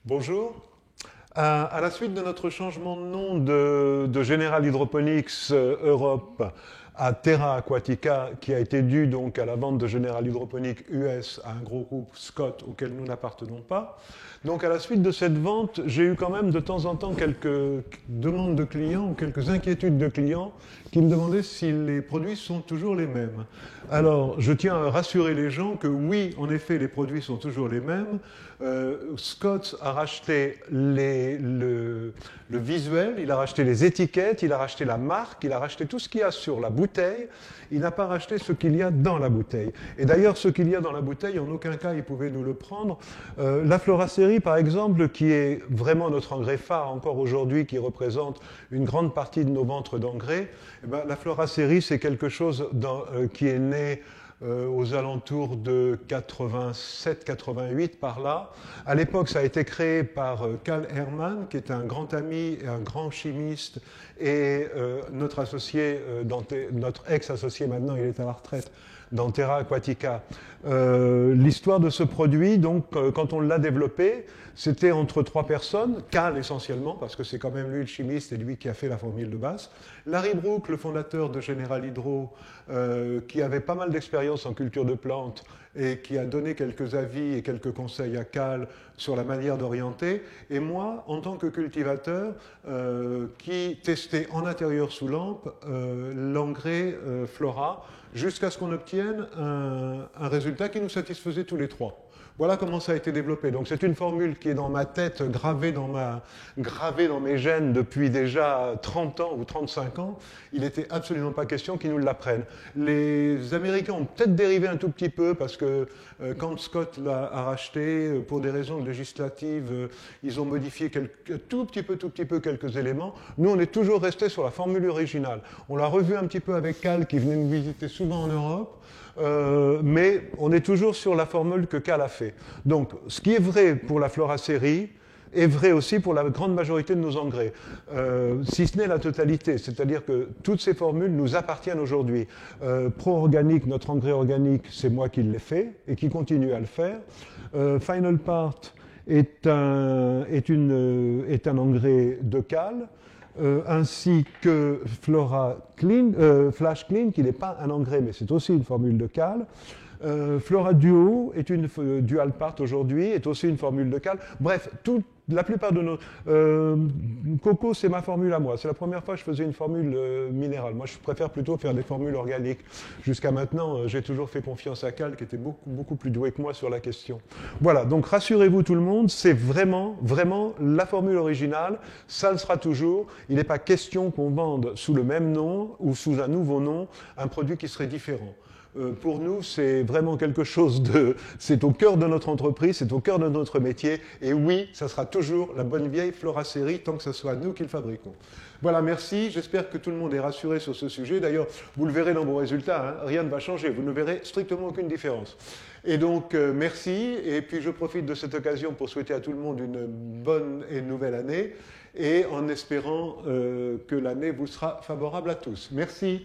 Bonjour. À la suite de notre changement de nom de General Hydroponics Europe à Terra Aquatica, qui a été dû donc à la vente de General Hydroponics US à un gros groupe Scott auquel nous n'appartenons pas. Donc à la suite de cette vente, j'ai eu quand même de temps en temps quelques demandes de clients ou quelques inquiétudes de clients qui me demandaient si les produits sont toujours les mêmes. Alors je tiens à rassurer les gens que oui, en effet, les produits sont toujours les mêmes. Scott a racheté le visuel, il a racheté les étiquettes, il a racheté la marque, il a racheté tout ce qu'il y a sur la bouteille. Il n'a pas racheté ce qu'il y a dans la bouteille. Et d'ailleurs, ce qu'il y a dans la bouteille, en aucun cas, il pouvait nous le prendre. La Floracérie, par exemple, qui est vraiment notre engrais phare encore aujourd'hui, qui représente une grande partie de nos ventres d'engrais, eh ben, la Floracérie, c'est quelque chose qui est né aux alentours de 87-88 par là. À l'époque, ça a été créé par Karl Hermann, qui est un grand ami et un grand chimiste, et notre associé, notre ex-associé maintenant, il est à la retraite, dans Terra Aquatica. L'histoire de ce produit, donc, quand on l'a développé, c'était entre trois personnes, Cal essentiellement, parce que c'est quand même lui le chimiste et lui qui a fait la formule de base. Larry Brook, le fondateur de General Hydro, qui avait pas mal d'expérience en culture de plantes et qui a donné quelques avis et quelques conseils à Cal sur la manière d'orienter. Et moi, en tant que cultivateur, qui testais en intérieur sous lampe l'engrais Flora, jusqu'à ce qu'on obtienne un résultat qui nous satisfaisait tous les trois. Voilà comment ça a été développé. Donc c'est une formule qui est dans ma tête, gravée dans mes gènes depuis déjà 30 ans ou 35 ans. Il n'était absolument pas question qu'ils nous l'apprennent. Les Américains ont peut-être dérivé un tout petit peu parce que quand Scott l'a racheté, pour des raisons législatives, ils ont modifié tout petit peu quelques éléments. Nous, on est toujours resté sur la formule originale. On l'a revu un petit peu avec Cal qui venait nous visiter souvent en Europe. Mais on est toujours sur la formule que Cal a fait. Donc, ce qui est vrai pour la Floracérie est vrai aussi pour la grande majorité de nos engrais, si ce n'est la totalité. C'est-à-dire que toutes ces formules nous appartiennent aujourd'hui. Pro-organique, notre engrais organique, c'est moi qui l'ai fait et qui continue à le faire. Final Part est un engrais de Cal. Ainsi que Flash Clean, qui n'est pas un engrais, mais c'est aussi une formule de Cal. Flora Duo est une Dual Part aujourd'hui, est aussi une formule de Cal. Bref, la plupart de nos... Coco, c'est ma formule à moi. C'est la première fois que je faisais une formule minérale. Moi, je préfère plutôt faire des formules organiques. Jusqu'à maintenant, j'ai toujours fait confiance à Cal, qui était beaucoup plus doué que moi sur la question. Voilà, donc rassurez-vous tout le monde, c'est vraiment la formule originale. Ça le sera toujours. Il n'est pas question qu'on vende sous le même nom ou sous un nouveau nom un produit qui serait différent. Pour nous, c'est vraiment quelque chose c'est au cœur de notre entreprise, c'est au cœur de notre métier. Et oui, ça sera toujours la bonne vieille Floracérie tant que ce soit nous qui le fabriquons. Voilà, merci. J'espère que tout le monde est rassuré sur ce sujet. D'ailleurs, vous le verrez dans vos résultats, hein, rien ne va changer. Vous ne verrez strictement aucune différence. Et donc, merci. Et puis, je profite de cette occasion pour souhaiter à tout le monde une bonne et nouvelle année. Et en espérant que l'année vous sera favorable à tous. Merci.